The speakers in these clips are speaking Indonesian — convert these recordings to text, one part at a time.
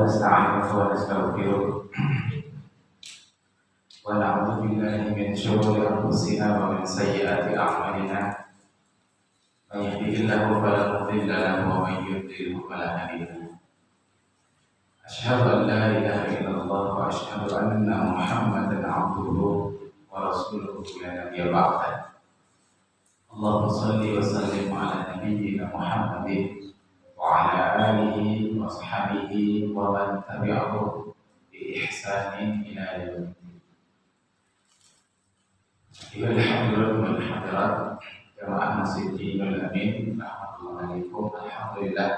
ونستعينه ونستغفره ونعوذ بالله من شرور أنفسنا ومن سيئات أعمالنا من يهده الله فلا مضل له ومن يضلل فلا هادي له أشهد أن لا إله إلا الله وأشهد أن محمدا عبده ورسوله لا نبي بعده اللهم صل وسلم على نبينا محمد وعلى آله وصحبه ومن تبعه بإحسان إلى يوم الدين. أيها الحاضرون والحاضرات جماعة مسجد الأمين رحمة الله عليكم. Alhamdulillah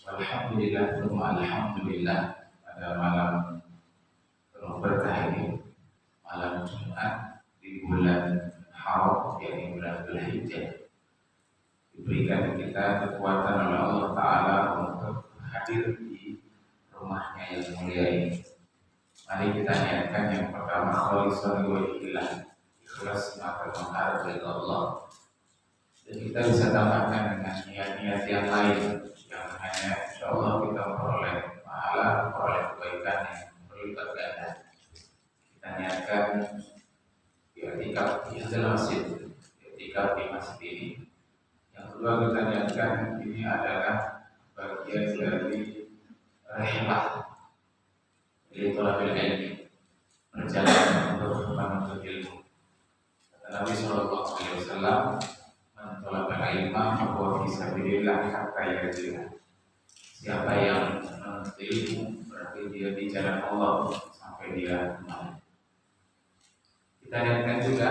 walhamdulillah thumma alhamdulillah pada malam penuh berkah ini, malam Jumat di bulan Haram yakni bulan Dzulhijjah, diberikan kita kekuatan oleh Allah Ta'ala untuk hadir di rumahnya yang mulia ini. Mari kita niatkan yang pertama khalisan liwajhillah, ikhlas maka mengharap dari Allah. Dan kita bisa tambahkan dengan niat-niat yang lain yang hanya insya Allah kita memperoleh pahala, memperoleh kebaikan yang berlipat ganda. Kita niatkan i'tikaf di dalam masjid, i'tikaf di masjid ini. Yang kedua kita niatkan ini adalah bagian dari rihlah dari thalabil ilmi, perjalanan untuk menuntut ilmu. Kata Nabi Sallallahu Alaihi Wasallam, "Man talabal ilma fahuwa fi sabilillah hatta yarji'a." Siapa yang menuntut ilmu berarti dia di jalan Allah sampai dia kembali. Kita niatkan juga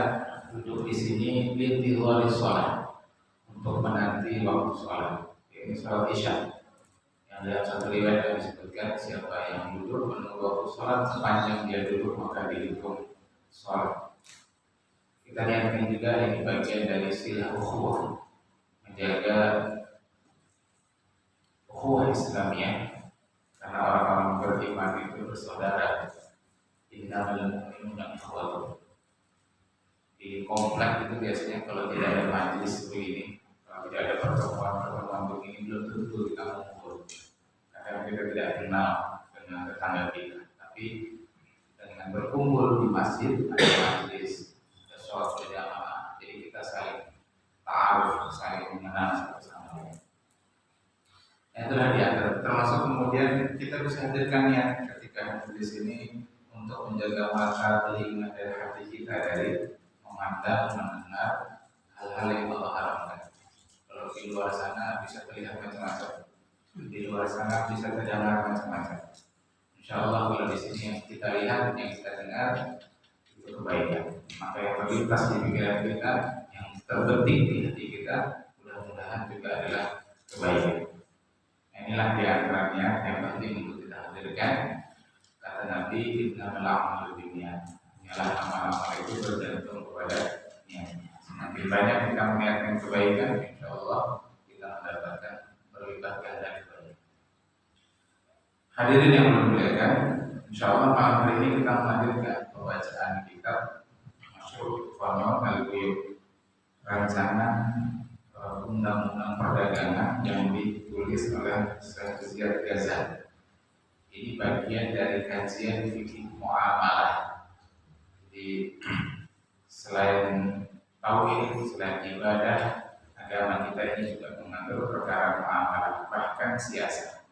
duduk di sini li'tidhari shalah, untuk menanti waktu sholat, ini sholat isya. Yang dalam satu riwayat yang disebutkan siapa yang duduk menunggu waktu sholat sepanjang dia duduk maka dihitung sholat. Kita niatkan juga ini bagian dari silah ukhuwah, menjaga ukhuwah Islamiyah, karena orang-orang beriman itu bersaudara. Innamal mu'minuna ikhwatun. Di komplek itu biasanya kalau tidak ada majelis begini, kalau tidak ada pertemuan begini, belum tentu kita mengumpul. Kadang kita tidak kenal dengan tetangga kita, tapi dengan berkumpul di masjid ada majelis, ada sholat berjamaah, jadi kita saling ta'aruf, saling mengenal bersama. Itulah diantara, termasuk kemudian kita bisa hadirkan niat ketika di sini untuk menjaga mata, telinga, dan hati kita dari memandang, mendengar hal-hal yang Allah haramkan. Kalau di luar sana bisa terlihat macam-macam, di luar sana bisa terdengar macam-macam. Insya Allah kalau di sini yang kita lihat, yang kita dengar itu kebaikan. Maka yang terlintas di pikiran kita, yang terbetik di hati kita, mudah-mudahan juga adalah kebaikan. Inilah diantaranya yang penting untuk kita hadirkan. Kata Nabi, innamal a'malu binniyat. Ialah amal-amal itu bergantung kepada niatnya. Semakin banyak kita meniatkan kebaikan, insya Allah kita mendapatkan berlipat ganda kebaikan. Hadirin yang bermuliakan, insya Allah malam hari ini kita melanjutkan pembacaan kitab Masyhur Qanun Al-Quyub, rancangan undang-undang perdagangan yang ditulis oleh Syekh Ziyad Ghazali. Ini bagian dari kajian fikih muamalah. Jadi selain tauhid, selain ibadah, agama kita ini juga mengatur perkara muamalah, bahkan siasat.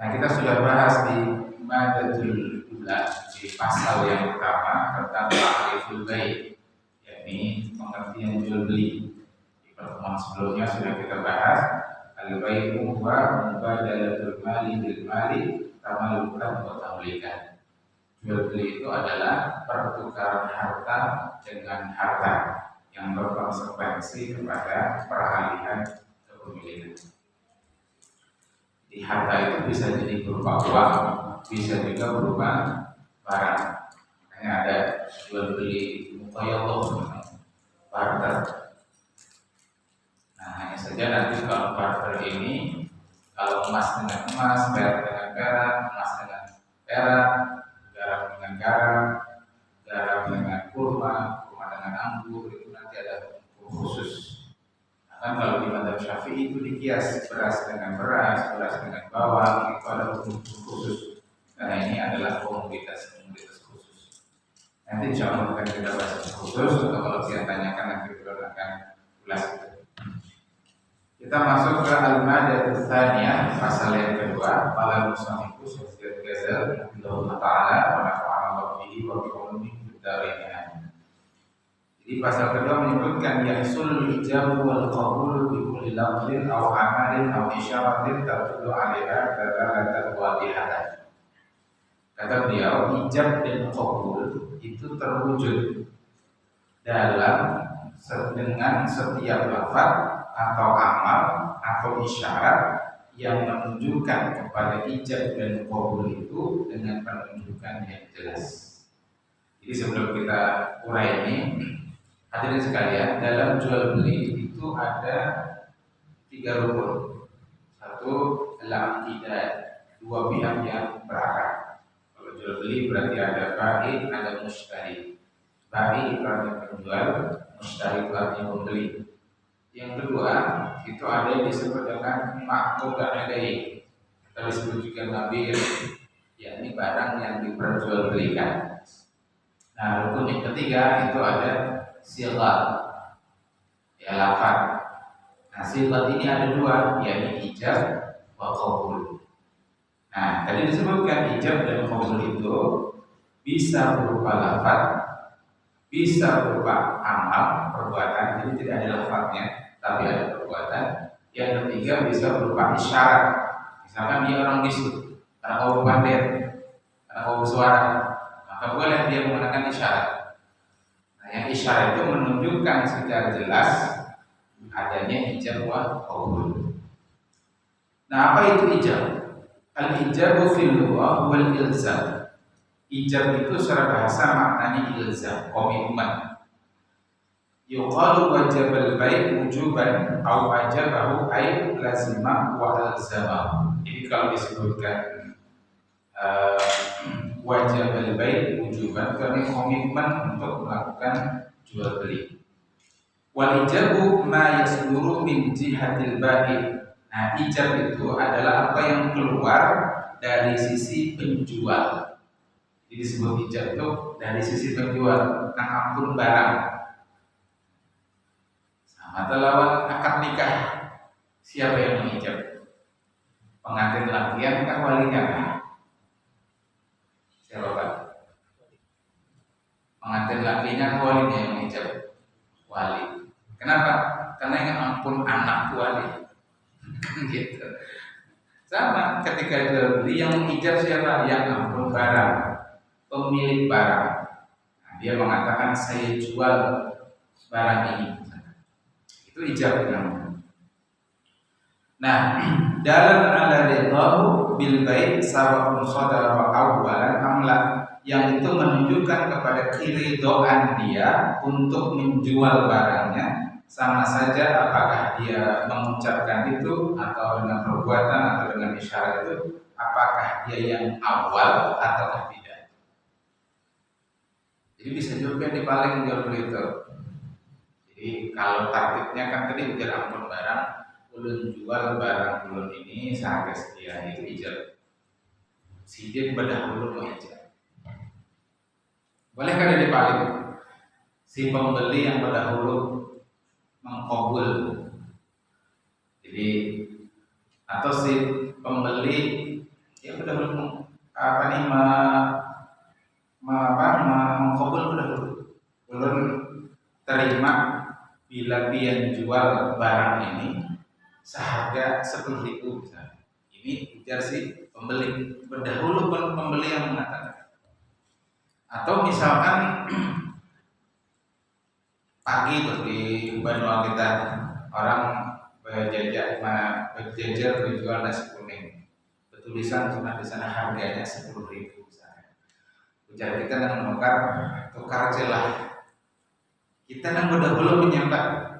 Nah, kita sudah bahas di Madatul Ula, di pasal yang pertama tentang ta'riful bai', yakni pengertian jual beli. Di pertemuan sebelumnya sudah kita bahas al-bai'u huwa mubadalatul mali bil mali tamalukan wa tamlikan. Jual beli itu adalah pertukaran harta dengan harta yang berkonsekuensi kepada peralihan kepemilikan. Di harta itu bisa jadi berupa uang, bisa juga berupa barang. Makanya ada jual beli muqayyadhah, barter. Nah, hanya saja nanti kalau barter ini, kalau emas dengan emas, perak dengan perak, emas dengan perak, garam dengan garam, garam dengan kurma, kurma dengan anggur, itu nanti ada hukum khusus. Nah, kan kalau di madzhab Syafi'i itu dikias beras dengan beras, beras dengan bawang, itu ada hukum khusus. Karena ini adalah komoditas khusus. Nanti insya Allah akan kita bahas khusus, atau kalau saya tanyakan nanti kita akan ulas. Kita masuk ke Al-Ma'dah Tsaniyah, pasal yang kedua. Qala al-musannifu Syekh Ghazali rahimahullah ta'ala wa nafa'ana bihi wa bi ulumihi fid dharain. Jadi pasal kedua menyebutkan yahsul ijab wal qabul bi kulli lafzin aw amalin aw isyaratin tadullu 'alaiha dalalatan wadihatan. Kata beliau, ijab dan qabul itu terwujud dengan setiap lafaz atau amal atau isyarat yang menunjukkan kepada ijab dan qabul itu dengan penunjukan yang jelas. Jadi sebelum kita urai ini, hadirin sekalian, dalam jual beli itu ada 3 rukun. Satu adalah aqidah, 2 pihak yang berakad. Kalau jual beli berarti ada ba'i, ada mushtari. Ba'i itu artinya penjual, mushtari itu artinya pembeli. Yang kedua itu ada yang disebut dengan ma'qud alaihi atau disebut juga nabir, yakni barang yang diperjualbelikan. Nah, rukun yang ketiga itu ada sigat, ya lafaz. Nah, sigat ini ada 2, yakni ijab wa qabul. Nah, tadi disebutkan ijab dan qabul itu bisa berupa lafaz, bisa berupa amal, perbuatan, jadi tidak ada lafaznya, tapi ada perbuatan. Yang ketiga bisa berupa isyarat. Misalkan dia orang bisu, orang ngomong pandet, orang ngomong suara, maka boleh dia menggunakan isyarat. Nah, yang isyarat itu menunjukkan secara jelas adanya ijab wa qabul. Nah, apa itu ijab? Al-ijabu fil lughah wal ilzam. Ijab itu secara bahasa maknanya ilzam, komitmen. Yuqalu wajabal bai' wujuban au ajabahu ay lazima wa alzama. Jadi kalau disebutkan wajabal bai' wujuban itu komitmen untuk melakukan jual beli. Wal ijabu ma yasduru min jihatil bai'. Nah, ijab itu adalah apa yang keluar dari sisi penjual. Jadi disebut ijab itu dari sisi penjual, ampun barang. Atau lawan akad nikah, siapa yang mengijab? Pengantin lakian kan walinya kan? Siapa Pak? Pengantin lakinya kan walinya yang mengijab. Wali. Kenapa? Karena yang ampun anak wali. Gitu. Sama ketika jual beli yang mengijab siapa? Yang ampun barang, pemilik barang. Nah, dia mengatakan saya jual barang ini. Itu ijab namanya. Nah, dalam ala ridahu bil bai' sawa'un sadara awwalan amla, yang itu menunjukkan kepada keridhaan dia untuk menjual barangnya, sama saja apakah dia mengucapkan itu atau dengan perbuatan atau dengan isyarat itu, apakah dia yang awal atau tidak. Jadi bisa juga dipaling jual beli itu. Jadi kalau targetnya kan tadi ujar ampun barang, ulun jual barang ulun ini seharga sekian, itu ijab. Sidin berdahulu mau ijab. Boleh kan dipaling? Si pembeli yang berdahulu mengkabul. Jadi atau si pembeli yang berdahulu mengkabul berdahulu. Ulun terima bila dia jual barang ini seharga 10.000 misalnya. Ini ujar si pembeli, berdahulu pembeli yang mengatakan. Atau misalkan pagi tuh di Bandung kita orang berjajar menjual nasi kuning, bertulisan cuma di sana harganya 10.000 misalnya. Ujar kita yang menukar, tukar aja lah. Kita yang berdahulu menyambat,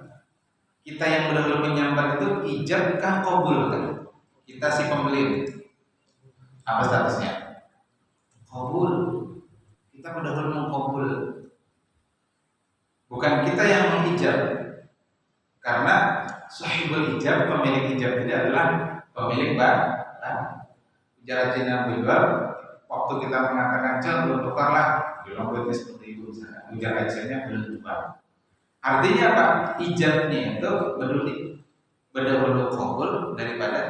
kita yang berdahulu menyambat itu ijab kah qabul kan? Kita si pembeli, apa statusnya? Qabul. Kita berdahulu mengqabul. Bukan kita yang mengijab, karena Sahibul ijab, pemilik ijab ini adalah pemilik barang. Ujar Cina Bilbal, waktu kita mengatakan jual belum tukar lah, bilang berarti seperti itu. Ujar ajarnya belum tukar. Artinya apa? Ijabnya itu berdahulu kabul daripada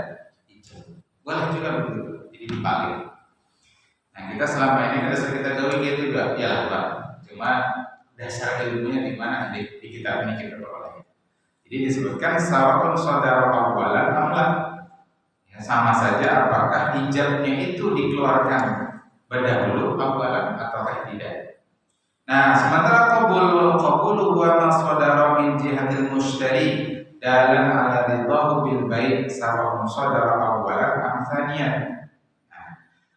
ijab. Boleh juga begitu. Jadi dibalik. Nah kita selama ini ada kita jauhi gitu juga, ya lah Pak. Cuma dasar ilmunya di mana di kitab ini kita peroleh. Jadi disebutkan sawa'un saudara awalan amlan. Ya, sama saja apakah ijabnya itu dikeluarkan berdahulu awalan atau tidak. Nah, sementara qabulu huwa ma sadara min jihatil mushtari dalan ala ridahu bil bai' sawa'un sadara awalan am thaniyan.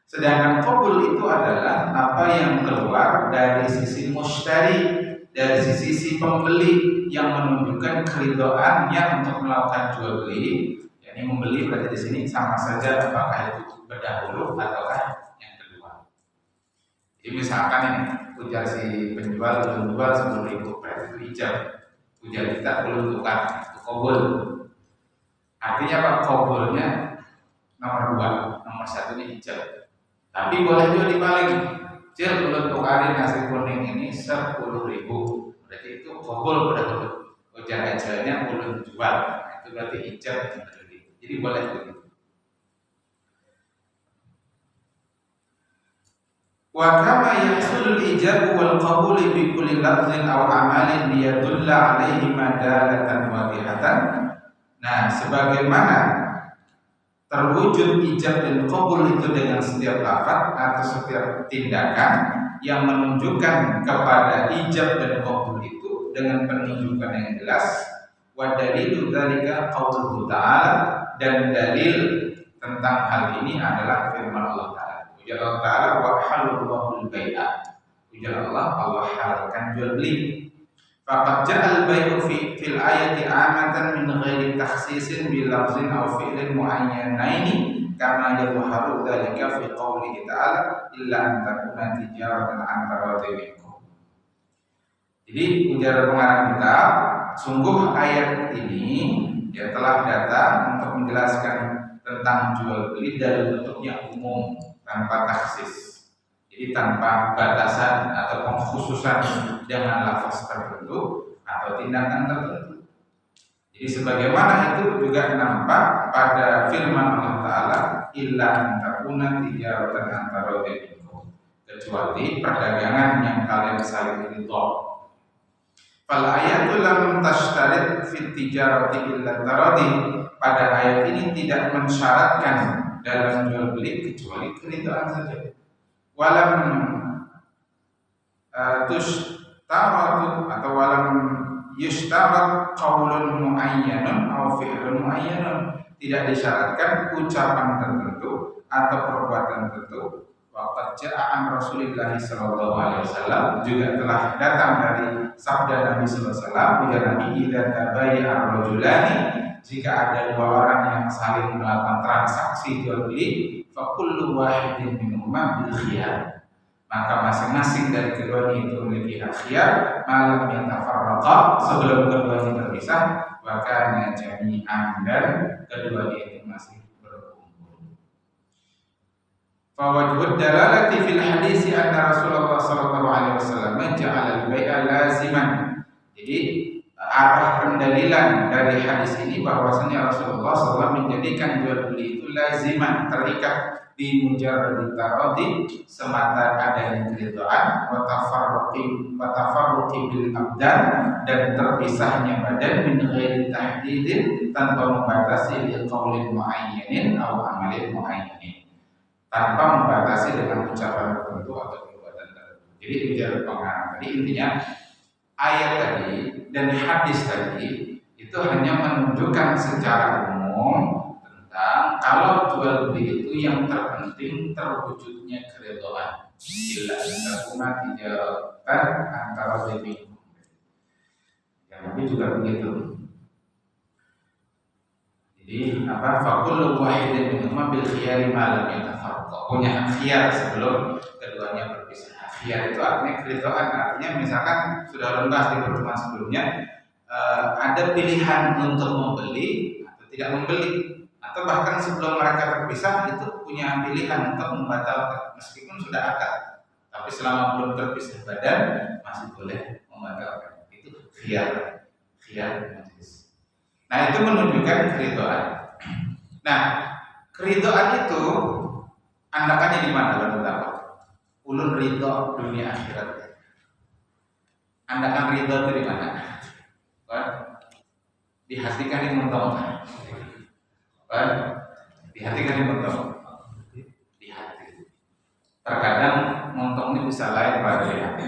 Sedangkan qabul itu adalah apa yang keluar dari sisi mushtari, dari sisi si pembeli yang menunjukkan keridhaannya untuk melakukan jual beli. Yakni membeli berarti di sini sama saja apakah itu berdahulu ataukah yang kedua. Jadi misalkan ini ujar si penjual belum jual 10.000 berarti itu ijab. Ujar kita belum tukar, itu qabul. Artinya apa? Qabulnya nomor 2, nomor 1 ini ijab. Tapi boleh juga dibalik. Cil belum tukarin nasi kuning ini 10.000. Berarti itu qabul berdahulu. Ujar ajalnya belum jual. Itu berarti ijab. Jadi boleh begitu. Wa kama yahsul al-ijab wal qabul bi kulli lafzin aw amalin liyadulla alaihi madalatan wadihatan. Nah, sebagaimana terwujud ijab dan qabul itu dengan setiap lafaz atau setiap tindakan yang menunjukkan kepada ijab dan qabul itu dengan penunjukan yang jelas. Wa dalilu dzalika qauluhu ta'ala, dan dalil tentang hal ini adalah firman Allah Ta'ala. Ujar Allah Ta'ala wa halallahu al-bai'a. Ujar Allah halalkan jual beli. Faqad ja'al bai'u fil ayati amatan min ghairi takhsisin bil lafzin aw fi'lin muayyanaini kama yadhharu dzalika fi qoulihi ta'ala illa an takuna tijaratan an taradin minkum. Jadi ujar pengarang kita, sungguh ayat ini dia telah datang untuk menjelaskan tentang jual beli dari bentuknya umum tanpa taksis. Jadi tanpa batasan atau pengkhususan dengan lafaz tertentu atau tindakan tertentu. Jadi sebagaimana itu juga nampak pada firman Allah Ta'ala, illa antakuna tijaratan antara dirikum, kecuali perdagangan yang kalian saling ridha. Fal ayatu lam tashtarit fit tijarati illa taradi. Pada ayat ini tidak mensyaratkan dalam jual beli kecuali keridhaan saja. Walam tushtaratu atau walam yushtarat qaulun muayyanun aw fi'lun muayyanun, tidak disyaratkan ucapan tertentu atau perbuatan tertentu. Waqad ja'a an Rasulillah sallallahu alaihi wasallam, juga telah datang dari sabda Nabi sallallahu alaihi wasallam, ujar Nabi, idza tabayya ar-rajulani, jika ada dua orang yang saling melakukan transaksi jual beli, fa kullu wahidin minhuma bil khiyar, maka masing-masing dari keduanya itu memiliki hak khiyar malam yang tafarraqa, sebelum keduanya terpisah, wa kana jami'an, dan keduanya itu masih berkumpul. Fa wajhud dalalati fil hadis anna Rasulullah sallallahu alaihi wasallam ja'ala al-bai'a laziman. Jadi arah pendalilan dari hadis ini bahwasanya Rasulullah SAW menjadikan jual beli itu laziman, terikat di mujarrad taradi, semata adanya keridhaan, wa tafarruqi bil abdan, dan terpisahnya badan, min ghairi tahdidin, tanpa membatasi li qaulin muayyanin aw amalin muayyanin, tanpa membatasi dengan ucapan tertentu atau perbuatan tertentu. Jadi ujar pengarang tadi, intinya ayat tadi dan hadis tadi itu hanya menunjukkan secara umum tentang kalau jual beli itu yang terpenting terwujudnya keridhaan. Illa antakuna tijaratan antara dirikum. Yang Nabi juga begitu. Jadi apa? Faqul wahidin minhuma bil khiyari ma lam yatafarraqa. Punya hak khiyar sebelum keduanya berpisah. Khiyar itu artinya keridhaan, artinya misalkan sudah lunas di pertemuan sebelumnya, ada pilihan untuk membeli atau tidak membeli, atau bahkan sebelum mereka berpisah itu punya pilihan untuk membatalkan meskipun sudah akad, tapi selama belum terpisah badan masih boleh membatalkan. Itu khiyar majelis. Nah, itu menunjukkan keridhaan. Nah, keridhaan itu andakannya di mana dalam dakwah? Ulun ridho dunia akhirat. Andakan ridho itu di mana? Di hati kan yang mentok. Di hati kan yang mentok. Di hati. Terkadang montong ini bisa lain pada hati.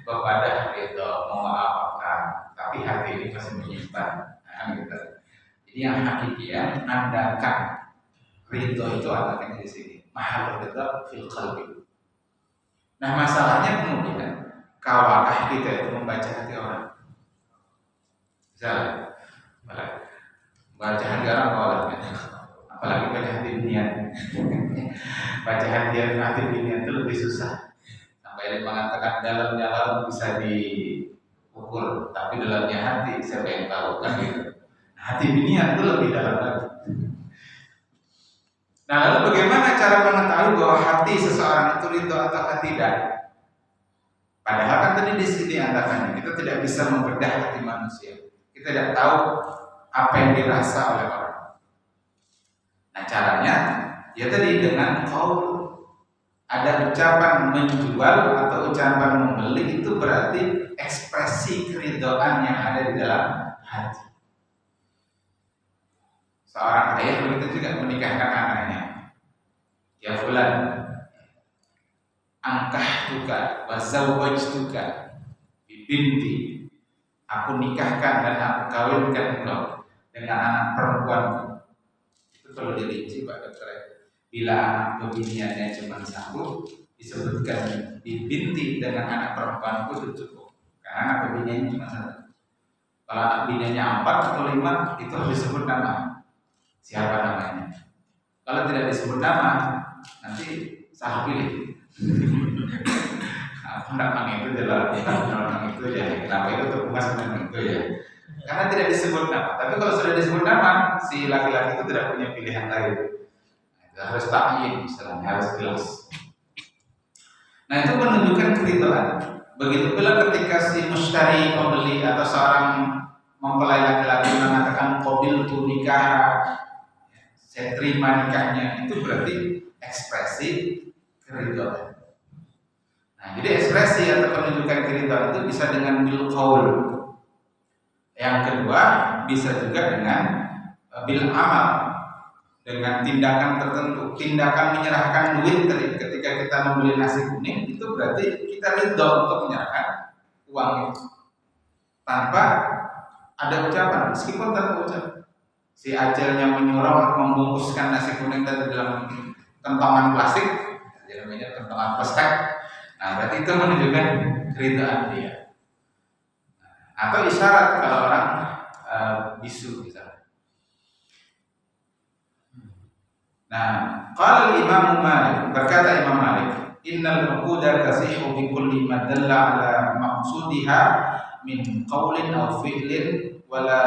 Kepada ridho mau apakan, tapi hati ini masih menyimpan. Nah, gitu. Jadi yang hakiki andakan ridho itu andakannya di sini. Mahal ridho fil qalbi. Nah, masalahnya kemudian kawakah kita itu membaca hati orang? Misalnya, baca hati orang apalagi baca hati dunia. Baca hati dunia itu lebih susah. Sampai dia mengatakan dalam bisa diukur, tapi dalamnya hati siapa yang tahu, kan gitu. Hati dunia itu lebih dalam lagi. Nah, lalu bagaimana cara mengetahui bahwa hati seseorang itu ridho atau tidak? Padahal kan tadi di sini andakannya kita tidak bisa membedah hati manusia. Kita tidak tahu apa yang dirasa oleh orang. Nah, caranya ya tadi dengan qaul. Ada ucapan menjual atau ucapan membeli, itu berarti ekspresi keridhaan yang ada di dalam hati. Seorang ayah begitu juga menikahkan anaknya. Ya fulan, angkahtuka wa zawwajtuka bi binti. Aku nikahkan dan aku kawinkan engkau dengan anak perempuanku. Itu perlu dirinci Pak Dokter. Bila anak kebiniannya cuma satu, disebutkan di binti dengan anak perempuanku itu cukup. Karena anak kebiniannya cuma satu. Kalau anak biniannya 4 atau 5, itu harus disebut nama. Siapa namanya? Kalau tidak disebut nama, nanti salah pilih. Aku namanya itu adalah orang itu ya. Kenapa itu terbuka sebenarnya itu ya? Karena tidak disebut nama. Tapi kalau sudah disebut nama, si laki-laki itu tidak punya pilihan lain. Harus ta'yin, istilahnya harus jelas. Nah, itu menunjukkan keridhaan. Begitu pula ketika si mushtari, pembeli atau seorang mempelai laki-laki mengatakan qabiltu nikah, saya terima nikahnya, itu berarti ekspresi keridhaan. Nah, jadi ekspresi atau penunjukan keridhaan itu bisa dengan bil qaul. Yang kedua bisa juga dengan bil amal, dengan tindakan tertentu. Tindakan menyerahkan duit ketika kita membeli nasi kuning, itu berarti kita ridho untuk menyerahkan uang itu tanpa ada ucapan, meskipun tanpa ucapan. Si ajalnya menyuruh membungkuskan nasi kuning tadi dalam kentongan plastik, namanya kentongan plastik. Nah, berarti itu menunjukkan keridhaan dia. Atau isyarat kalau orang bisu misalnya. Nah, qala Imam Malik, berkata Imam Malik, innal uquda tasihu bi kulli ma dalla ala maqsudiha min qawlin aw fi'lin wa la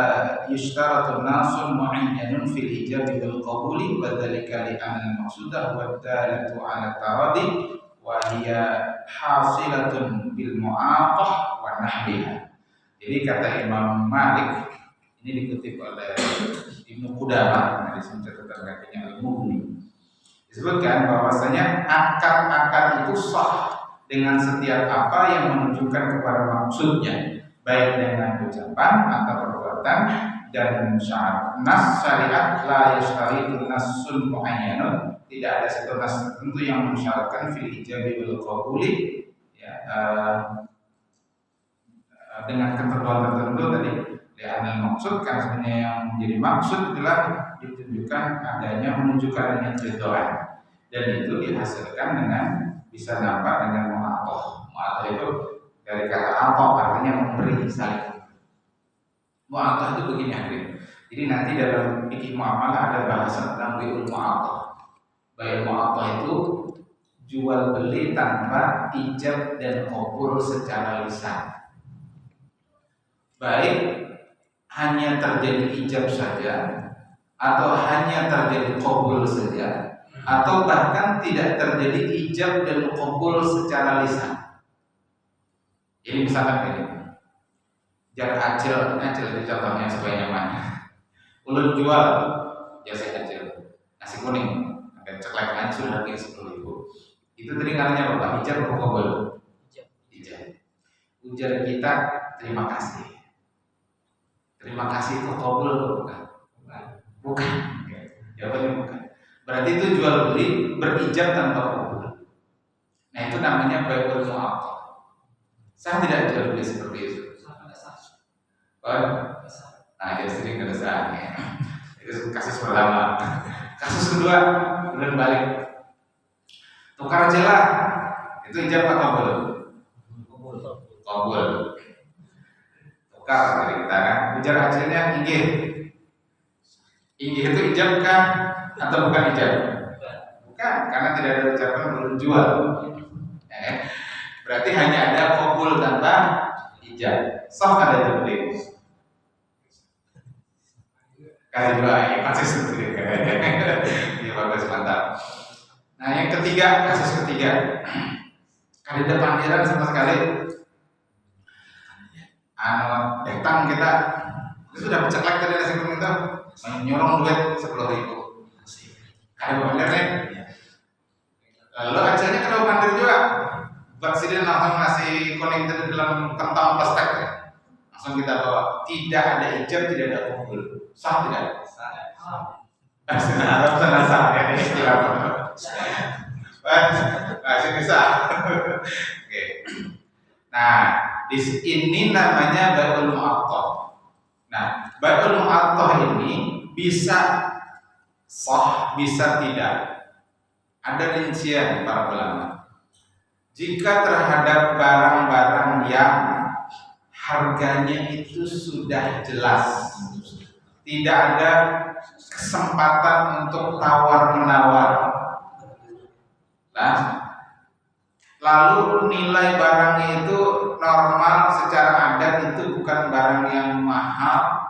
yushtaratu nasun mu'ayyanun fil ijabi wal qabuli wa dhalika li anna al-maqsuda huwa dalatu ala taradi wa hiya hasilatun bil mu'aqah wa nahwiha. Jadi kata Imam Malik, ini dikutip oleh Ibnu Qudamah dari catatan kakinya Al-Mughni, disebutkan bahwasanya akad-akad itu sah dengan setiap apa yang menunjukkan kepada maksudnya, baik dengan ucapan atau perbuatan, dan syarat nas syariat la yashtaritu nassun muayyanun, tidak ada satu nas tertentu yang mensyaratkan fil ijabi wal qabuli, ya, dengan ketentuan tertentu tadi. Yang maksud kan sebenarnya yang menjadi maksud adalah ditunjukkan adanya menunjukkan adanya keridhaan, dan itu dihasilkan dengan bisa nampak dengan mu'atoh. Mu'atoh itu dari kata atoh, artinya memberi saling. Mu'atoh itu begini akhirnya. Jadi nanti dalam fikih muamalah ada bahasa tentang bi'ul mu'atoh. Baik mu'atoh itu jual beli tanpa ijab dan qabul secara lisan. baik hanya terjadi ijab saja atau hanya terjadi qabul saja atau bahkan tidak terjadi ijab dan qabul secara lisan. Jadi misalkan ini jar acil itu contohnya supaya nyaman. Ulun jual jasa acil nasi kuning dan ceklek hancur harga 10.000. Itu tadi namanya apa? Ijab atau qabul? Ijab. Ujar kita terima kasih. Terima kasih itu qabul bukan? Bukan. Jawabannya bukan. Berarti itu jual beli berijab tanpa qabul. Nah itu namanya bai'ul mu'aqqad. Sah tidak jual beli seperti itu? Nah jadi sering kedesaan ya. Itu kasus pertama. Kasus kedua kemudian balik. Tukar aja lah. Itu ijab atau qabul? Qabul. Tukar dari kita kan. Ujar hasilnya inggih. Inggih itu ijab kan atau bukan ijab? Bukan, karena tidak ada ucapan belum jual. Berarti hanya ada qabul tanpa ijab. Sah ada jual beli. Kasih dua, ya pasti seperti itu. Ya bagus, mantap. Nah yang ketiga, kasus ketiga, kandidat pangeran sama sekali datang kita itu sudah ceklek tadi nasi kuning itu nyolong duit 10.000. Ada pandirnya. Lalu acaranya kena pandir juga. Baksiden langsung nasi kuning itu dalam kantong plastik. Langsung kita bawa. Tidak ada ijab, tidak ada qabul. Sah tidak? Sah. Arab sana sah ya ini istilah apa? Sini sah. Oke. Nah, ini namanya bai'ul mu'aqqad. Nah, bai'ul mu'aqqad ini bisa sah, bisa tidak. Ada rincian para ulama. Jika terhadap barang-barang yang harganya itu sudah jelas, tidak ada kesempatan untuk tawar-menawar. Nah, lalu nilai barangnya itu normal secara adat, itu bukan barang yang mahal,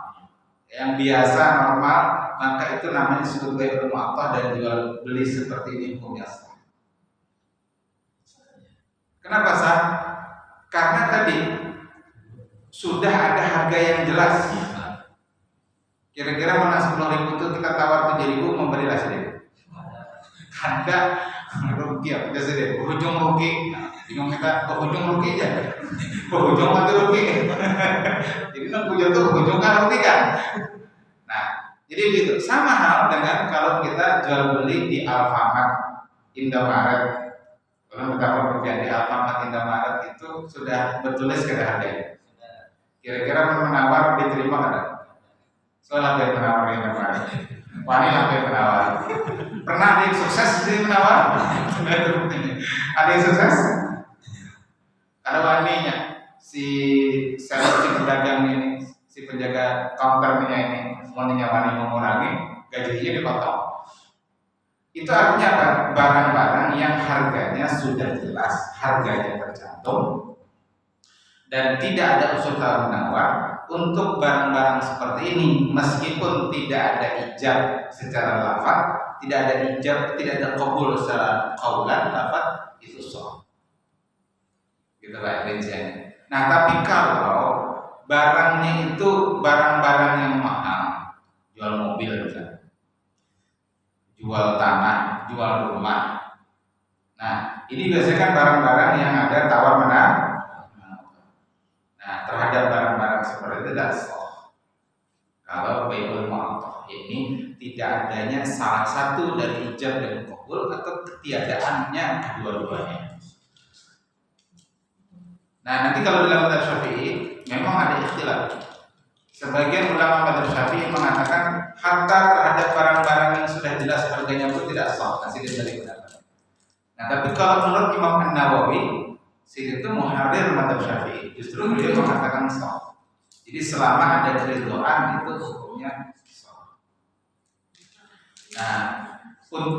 yang biasa normal, maka itu namanya disebut bai'ul mu'aqqad dan jual beli seperti ini hukumnya sah. Kenapa sah? Karena tadi sudah ada harga yang jelas. Kira-kira mana 10.000 itu kita tawar 7.000 memberilah sedikit. Ada rugi ya, udah sedikit. Berujung rugi. Bingung kita berujung rugi aja. Berujung mati rugi. Jadi nunggu jatuh berujung kan rugi kan. Nah, jadi begitu. Sama hal dengan kalau kita jual beli di Alfamart, Indomaret. Kalau kita pekerjaan di Alfamart, Indomaret itu sudah bertulis kada harganya. Kira-kira menawar diterima kada? Soalnya yang menawar yang menawar, wanita yang menawar. Pernah ada yang sukses di menawar? Ada yang sukses? Ada waninya, si sales pedagang ini, si penjaga counternya ini, waninya wani mengurangi, gajinya dipotong. Itu artinya apa? Barang-barang yang harganya sudah jelas, harganya tercantum, dan tidak ada unsur tawar-menawar. Untuk barang-barang seperti ini, meskipun tidak ada ijab secara lafaz, tidak ada ijab, tidak ada qabul secara qaulan lafaz, itu sah. Gitu lah rinciannya. Nah, tapi kalau barangnya itu barang-barang yang mahal, jual mobil misalnya, jual tanah, jual rumah. Nah, ini biasanya kan barang-barang yang ada tawar-menawar. Nah, terhadap barang-barang seperti itu tidak sah. Kalau bai'ul mu'aqqad ini tidak adanya salah satu dari ijab dan qabul atau ketiadaannya kedua-duanya. Nah, nanti kalau dalam mazhab Syafi'i memang ada ikhtilaf. Sebagian ulama mazhab Syafi'i mengatakan hatta terhadap barang-barang yang sudah jelas harganya pun tidak sah. Kasih dia dari pendapat. Nah, tapi kalau menurut Imam An-Nawawi, itu muharrir mazhab Syafi'i, justru beliau mengatakan sah. Jadi selama ada keridhaan itu hukumnya sah. Nah,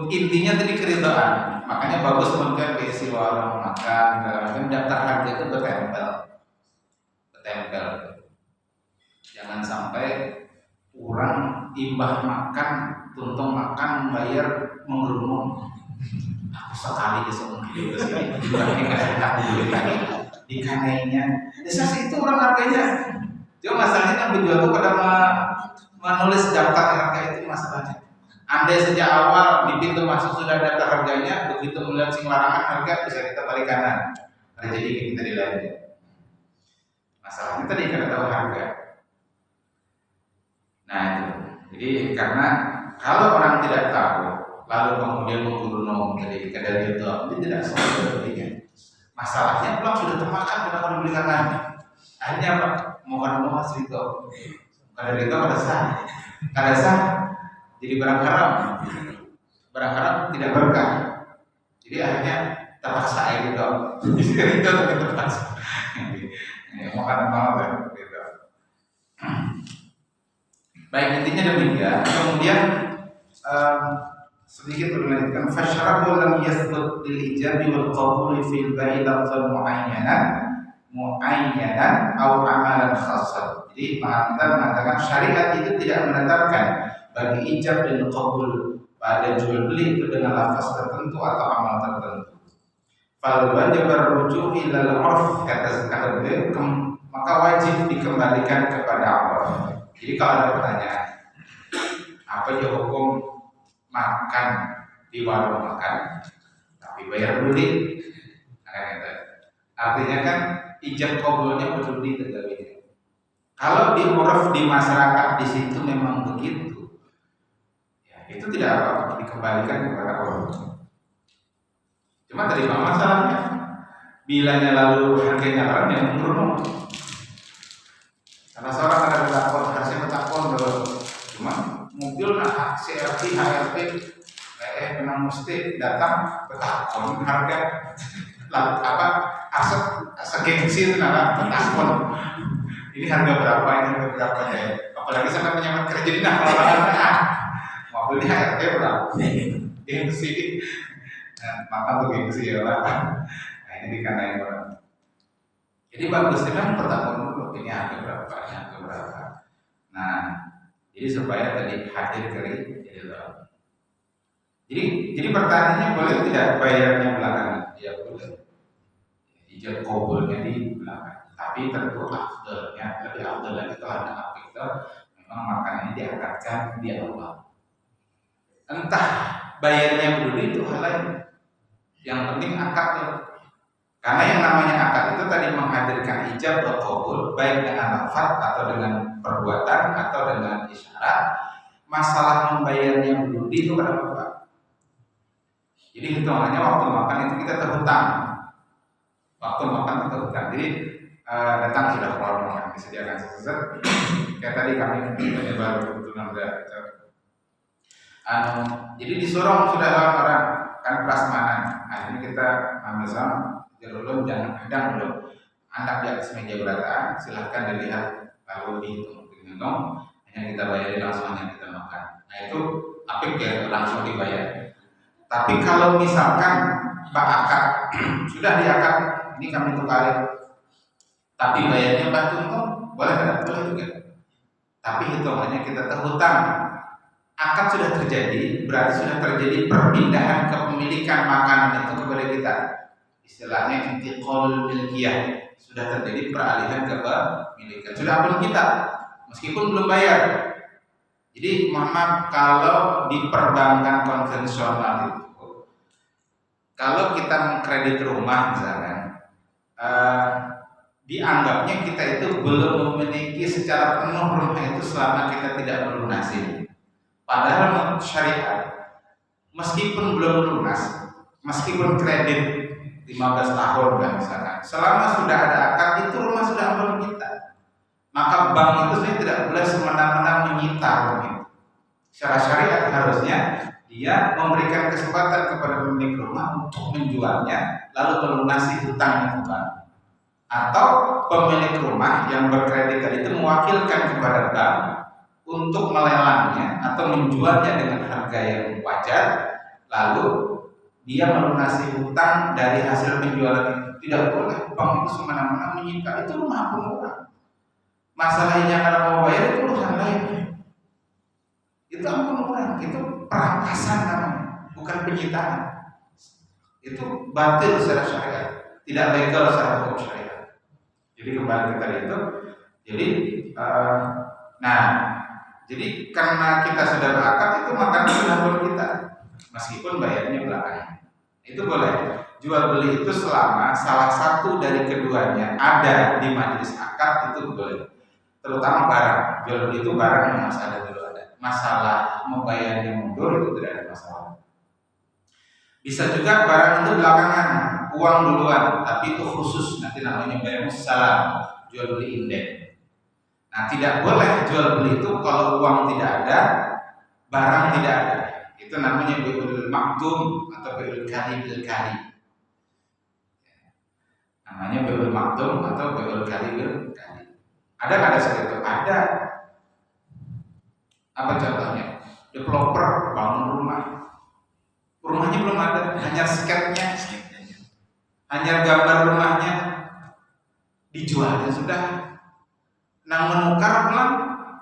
intinya tadi keridhaan. Makanya bagus mungkin berisi warung makan, daftar harga itu bertempel. Jangan sampai orang imbah makan, tuntung makan, bayar mengerumun. Aku sekali semua hidup kesini, bukannya nggak enak duit lagi dikanainya. Desa itu orang harganya. Cuma masalahnya kan penjual itu pada menulis daftar harga itu masalahnya. Andai sejak awal di pintu masuk sudah daftar harganya, begitu melihat sing larangan harga bisa kita balik kanan. Nah, jadi kita dilayani. Masalahnya tadi karena tahu harga. Nah itu. Jadi karena kalau orang tidak tahu, lalu kemudian menggunung jadi kadang itu tidak sepertinya. Masalahnya pulang sudah termakan kenapa dibeli kanan. Akhirnya apa? Mau masih itu. Kada itu kada sah. Jadi barang haram tidak berkah. Jadi akhirnya terpaksa gitu. Jadi itu terpaksa. Makan apa gitu. Baik, intinya demikian. Kemudian sedikit berlanjutkan. Fasyarahu lam yasbut lil ijabi wal qabuli fil ba'i lafzan muayyanan atau amalan khassan. Jadi mengatakan syariat itu tidak menetapkan bagi ijab dan qabul pada jual beli itu dengan lafaz tertentu atau amal tertentu. Fal wajib rujuk ila al-'urf kata beliau, maka wajib dikembalikan kepada Allah. Jadi kalau ada pertanyaan, apa aja hukum makan di warung makan tapi bayar beli? Artinya kan ijab qabulnya perlu ditegakkan. Kalau di uruf di masyarakat di situ memang begitu, ya, itu tidak apa-apa dikembalikan kepada Allah. Cuma tadi masalahnya, bilanya lalu harganya orang yang turun. Karena seorang ada bertakon, harusnya bertakon dulu. Cuma mobil nah CRT, HRT, memang mesti datang bertakon harga, apa asal gengsi itu nara bertakon. Ini harga berapa, ini harga berapa ya? Apalagi sampai menyamar kerja di mobilnya HRT berapa? Gengsi, maka tuh gengsi ya lah. Nah ini dikanai orang. Jadi bagus memang bertakon dulu, ini harga berapa, ini harga berapa. Nah, jadi supaya tadi hadir kali jadi pertanyaannya boleh tidak bayarnya belakangan? Ya boleh. Ijab qabulnya di belakang. Tapi tentu afdalnya lebih afdal lagi kalau ada afdal memang makanannya diangkatkan di Allah. Entah bayarnya dulu itu hal lain. Yang penting akadnya. Karena yang namanya akad itu tadi menghadirkan ijab atau qabul baik dengan lafaz atau dengan perbuatan atau dengan isyarat. Masalah membayarnya dulu itu kenapa? Jadi hitungannya waktu makan itu kita terhutang. Waktu makan itu terhutang. Jadi datang sudah keluar makan disediakan sesuatu. Kayak tadi kami baru kebetulan jadi disuruh sudah orang kan prasmanan. Akhirnya kita ambil sama jerulun jangan hadang dulu. Anak di atas meja berataan silahkan dilihat lalu dihitung. Hanya kita bayari langsung hanya kita makan. Nah itu apik ya langsung dibayar. Tapi kalau misalkan Pak akad sudah diakad, ini kami tukarin, tapi bayarnya Pak Tuntung, boleh tidak? Boleh juga. Tapi hitungannya kita terhutang. Akad sudah terjadi, berarti sudah terjadi perpindahan kepemilikan makanan itu kepada kita. Istilahnya intiqalul milkiyah, sudah terjadi peralihan kepemilikan. Sudah pun kita, meskipun belum bayar. Jadi mohon maaf kalau di perbankan konvensional itu, kalau kita mengkredit rumah misalkan, dianggapnya kita itu belum memiliki secara penuh rumah itu selama kita tidak melunasi. Padahal menurut syariat, meskipun belum lunas, meskipun kredit 15 tahun misalkan, selama sudah ada akad itu rumah sudah milik kita. Maka bank itu sebenarnya tidak boleh semena-mena menyita rumah itu. Secara syariat harusnya dia memberikan kesempatan kepada pemilik rumah untuk menjualnya lalu melunasi hutangnya ke bank. Atau pemilik rumah yang berkredit itu mewakilkan kepada bank untuk melelangnya atau menjualnya dengan harga yang wajar, lalu dia melunasi hutang dari hasil penjualan itu. Tidak boleh bank itu semena-mena menyita, itu rumah pun orang. Masalahnya kalau mau bayar itu urusan lain. Itu ampun orang, itu perampasan namanya, bukan penyitaan. Itu batil secara syariat, tidak legal secara hukum syariat. Jadi kembali ke tadi itu, jadi jadi karena kita sudah berakad itu maka sudah boleh kita, meskipun bayarnya belakangan. Itu boleh. Jual beli itu selama salah satu dari keduanya ada di majelis akad itu boleh. Terutama barang. Jual beli itu barang yang masih ada dulu ada. Masalah membayarnya mundur itu tidak ada masalah. Bisa juga barang itu belakangan, uang duluan, tapi itu khusus nanti namanya bayar salam, jual beli indeks. Nah, tidak boleh jual beli itu kalau uang tidak ada, barang tidak ada. Itu namanya bai'ul maktum atau bai'ul kali bil kali. Namanya bai'ul maktum atau bai'ul kali bil kali. Ada nggak ada seperti itu? Ada. Apa contohnya? Developer bangun rumah. Rumahnya belum ada, hanya sketnya, hanya gambar rumahnya, dijual ya sudah. Nah menukar pulang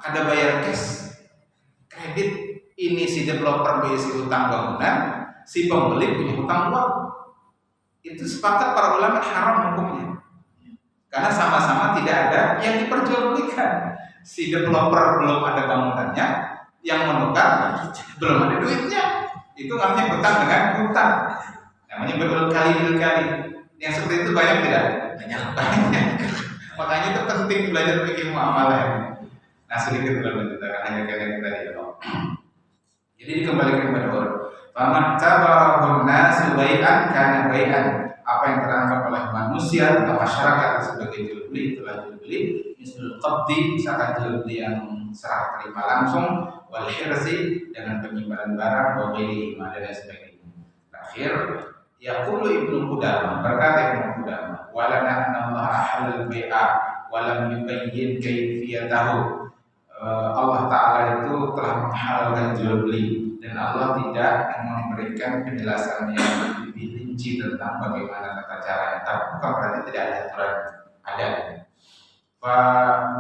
ada bayar cash, kredit. Ini si developer berisi utang bangunan, si pembeli punya utang uang. Itu sepakat para ulama haram hukumnya, karena sama-sama tidak ada yang diperjualbelikan. Si developer belum ada bangunannya, yang menukar belum ada duitnya. Itu namanya hutang dengan hutang. Namanya berkali-kali. Yang seperti itu banyak tidak? Banyak. Makanya itu penting belajar fikih muamalah. Nah sedikit dalam menceritakan hanya kalian tadi ya. Jadi dikembalikan kepada orang. Faman tabarahun nasu bai'an kana bai'an. Apa yang teranggap oleh manusia atau masyarakat sebagai jual beli itulah jual beli. Misalul qabdi, misalkan jual beli yang serah terima langsung, wal hirzi dengan penyimpanan barang, wa ghairihi dan sebagainya. Terakhir, yaqulu Ibnu Qudamah, berkata Ibnu Qudamah, walana anna Allah halal bai'a wa lam yubayyin kayfiyatahu. Allah Ta'ala itu telah menghalalkan jual beli dan Allah tidak memberikan penjelasan yang lebih rinci tentang bagaimana tata caranya. Tapi bukan berarti tidak ada aturan, ada. Fa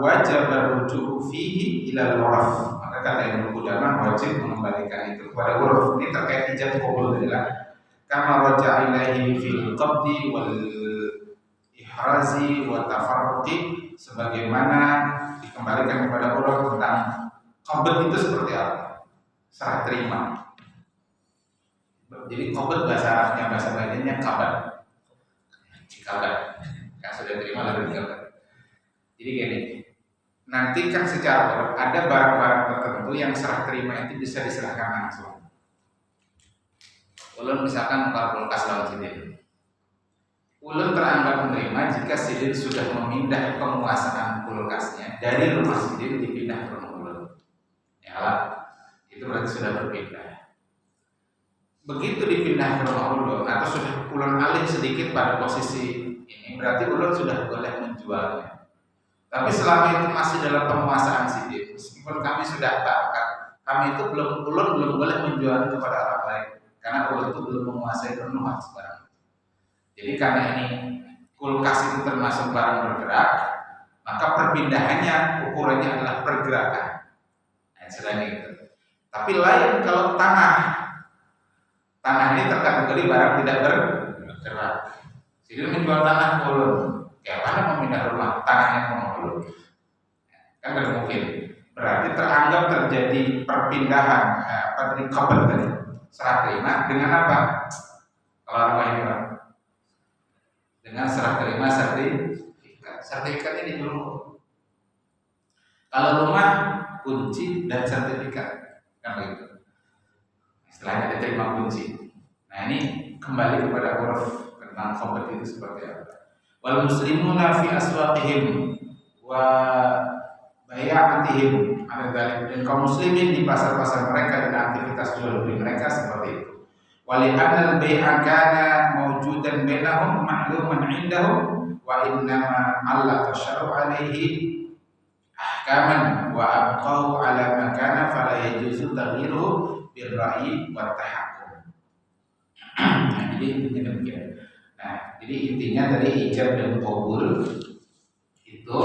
wajib merujuk fihi ila al-urf. Maka kata Ibnu Qudamah wajib mengembalikan itu kepada uruf. Ini terkait ijab qabul adalah kama raja'a ilaihi fil qabdi wal ihrazi wa tafarruqi, sebagaimana dikembalikan kepada uruf tentang qabd itu seperti apa? Serah terima. Jadi qabd bahasa Arabnya, bahasa lainnya kabar. Kabar. Yang sudah terima lalu dikabar. Jadi gini, nanti kan secara uruf ada barang-barang tertentu yang serah terima itu bisa diserahkan langsung. Ulun misalkan kulkas lawan sidin. Ulun teranggap menerima jika sidin sudah memindah penguasaan kulkasnya dari rumah sidin dipindah ke rumah ulun. Ya lah, itu berarti sudah berpindah. Begitu dipindah ke rumah ulun atau sudah ulun alih sedikit pada posisi ini, berarti ulun sudah boleh menjualnya. Tapi selama itu masih dalam penguasaan sidin, meskipun kami sudah takat, kami itu ulun belum boleh menjual kepada orang lain, karena ulun itu belum menguasai penuh atas barang. Jadi karena ini kulkas itu termasuk barang bergerak, maka perpindahannya ukurannya adalah pergerakan. Nah, selain itu. Tapi lain kalau tanah ini terkategori barang tidak bergerak. Jadi menjual tanah ulun, kayak mana memindah rumah tanahnya ke rumah ulun? Kan tidak mungkin. Berarti teranggap terjadi perpindahan dari kabel tadi serah terima dengan apa? Kalau rumah ini dengan serah terima sertifikat. Sertifikatnya di dulu. Kalau rumah kunci dan sertifikat kan begitu. Istilahnya ada terima kunci. Nah ini kembali kepada uruf tentang qabd itu seperti apa. Wal muslimuna fi aswaqihim wa bai'atihim ada dan kaum muslimin di pasar-pasar mereka dan aktivitas jual beli mereka seperti itu. Wali'anal bai'a kana mawjudan bainahum ma'luman 'indahum wa innama 'allqa syar'u 'alaihi ahkaman wa abqahu 'ala ma kana fala yajuzu taghyiruhu birra'yi wa tahakkum. Jadi intinya demikian. Nah, jadi intinya dari ijab dan qabul Itu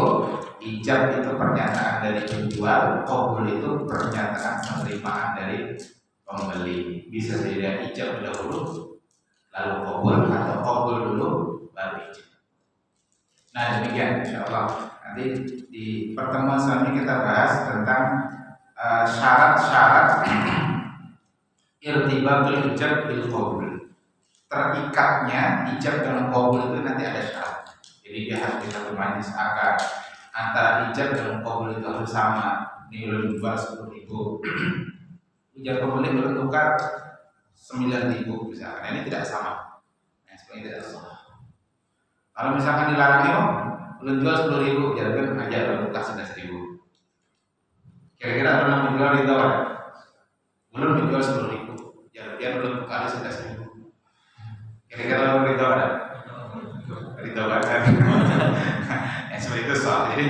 ijab itu pernyataan dari penjual, qabul itu pernyataan penerimaan dari pembeli. Bisa jadi ijab dahulu lalu qabul, atau qabul dulu baru ijab. Nah demikian insyaallah. Nanti di pertemuan selanjutnya kita bahas tentang syarat-syarat irtibatul ijab bil qabul. Terikatnya ijab dengan qabul itu nanti ada syarat. Jadi dia harus kita bermajlis akad antara ijab dan qabul itu harus sama. Ini belum jual 10.000, ijab pembeli belum tukar 9.000 misalkan. Nah, ini tidak sama. Nah, sebenarnya tidak sama. Kalau misalkan dilarang itu belum jual 10.000, jadikan aja belum tukar 11.000. Kira-kira pernah menjual di tawar? Belum dijual 10.000, jadikan belum tukar 11.000. Kira-kira belum ditawar? Ditawarkan. Yang seperti itu soal. Jadi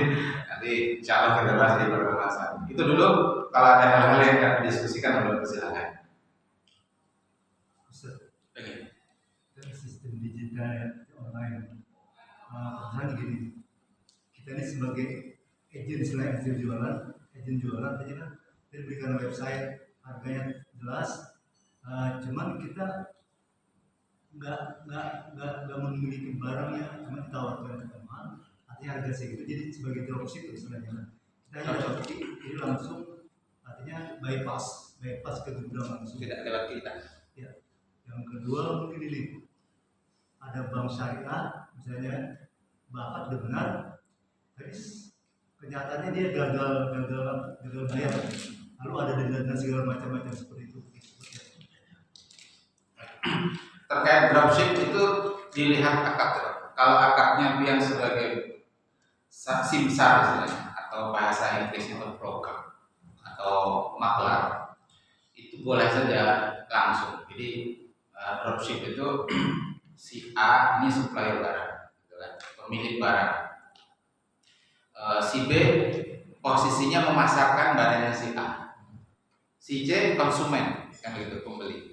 nanti insyaallah kita bahas di perbahasan. Itu dulu. Kalau ada hal-hal yang akan didiskusikan, boleh silakan. Ustaz, sistem digital online. Misalnya gini, kita ini sebagai agen selain agen jualan, tadi kan kita berikan website, harganya jelas. Cuman kita nggak memiliki barangnya, cuma ditawarkan ke teman, artinya harga segitu, jadi sebagai dropship istilahnya. Kita hanya dapat ini langsung, artinya bypass ke gudang langsung. Tidak lewat kita. Ya. Yang kedua mungkin ini ada bank syariah, misalnya bakat udah benar, tapi kenyataannya dia gagal bayar, lalu ada denda segala macam seperti itu. Terkait dropship itu dilihat akad. Kalau akadnya yang sebagai simsar istilahnya, atau bahasa Inggris itu broker atau maklar, itu boleh saja langsung. Jadi dropship itu si A ini supplier barang, pemilik barang. Si B posisinya memasarkan barangnya si A. Si C konsumen, kan begitu, pembeli.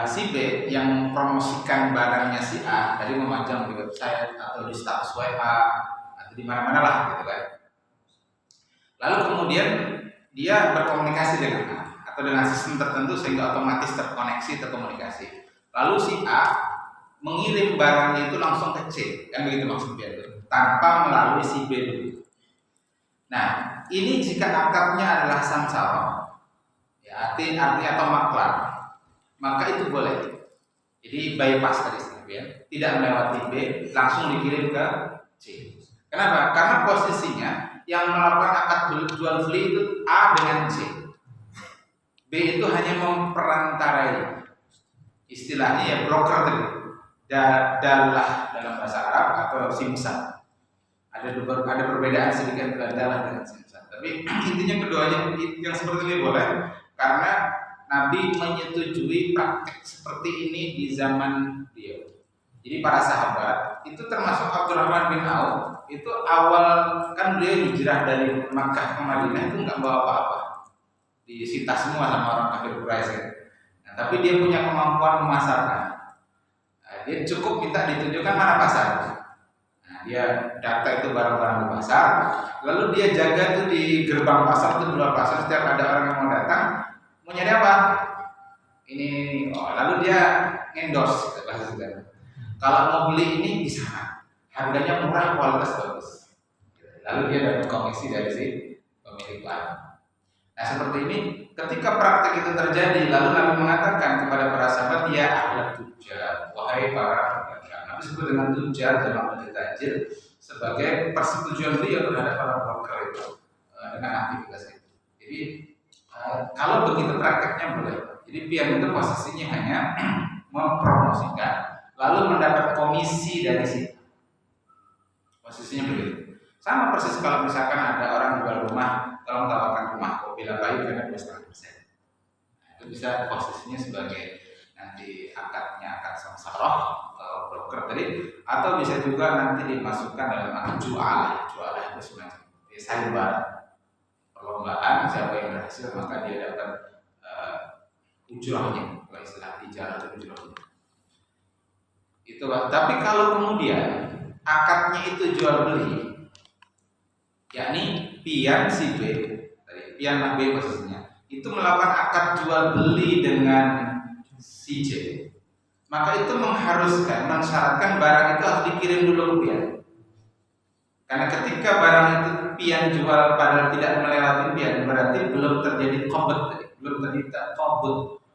Si B yang mempromosikan barangnya si A, tadi memajang di website atau di status WA atau di mana-mana lah gitu kan. Lalu kemudian dia berkomunikasi dengan A atau dengan sistem tertentu sehingga otomatis terkomunikasi. Lalu si A mengirim barangnya itu langsung ke C, kan begitu maksudnya, tanpa melalui si B dulu. Nah, ini jika akadnya adalah samsara, ya artinya atau maklar, maka itu boleh. Jadi bypass tadi ya, tidak melewati B, langsung dikirim ke C. Kenapa? Karena posisinya yang melakukan akad jual beli itu A dengan C. B itu hanya memperantarai. Istilahnya ya broker tadi. Dalah dalam bahasa Arab atau simsar. Ada perbedaan sedikit antara dalah dengan simsar. Tapi intinya keduanya yang seperti ini boleh, karena Nabi menyetujui praktek seperti ini di zaman beliau. Jadi para sahabat itu termasuk Abdurrahman bin Auf, itu awal kan beliau hijrah dari Makkah ke Madinah itu nggak bawa apa-apa, disita semua sama orang kafir Quraisy. Nah, tapi dia punya kemampuan memasarkan. Nah, dia cukup minta ditunjukkan mana pasar. Nah, dia data itu barang-barang di pasar, lalu dia jaga tuh di gerbang pasar, tuh di luar pasar, setiap ada orang yang mau datang, mau nyari apa? Ini, lalu dia endorse gitu, bahasa sederhana. Kalau mau beli ini di sana, harganya murah, kualitas bagus. Lalu dia dapat komisi dari si pemilik barang. Nah seperti ini, ketika praktek itu terjadi, lalu Nabi mengatakan kepada para sahabat, ya ahlat tujar, wahai para pedagang. Nabi sebut dengan tujar dalam tajir sebagai persetujuan beliau terhadap para broker itu dengan aktivitas itu. Jadi kalau begitu prakteknya boleh. Jadi biar itu posisinya hanya mempromosikan, lalu mendapat komisi dari situ. Posisinya begitu. Sama persis kalau misalkan ada orang jual rumah, tolong tawarkan rumah kok bila baik karena 2,5%. Nah, itu bisa posisinya sebagai nanti akad samsarah atau broker tadi, atau bisa juga nanti dimasukkan dalam akad jualah itu semacam sayembara. Perlombaan siapa yang berhasil maka dia dapat ujrahnya, kalau istilah tijarah atau ujrahnya. Itu, tapi kalau kemudian akadnya itu jual beli, yakni pian si B, tadi pian A B posisinya, itu melakukan akad jual beli dengan si J, maka itu mensyaratkan barang itu harus dikirim dulu ke pian. Karena ketika barang itu pian jual padahal tidak melewati pian, berarti belum terjadi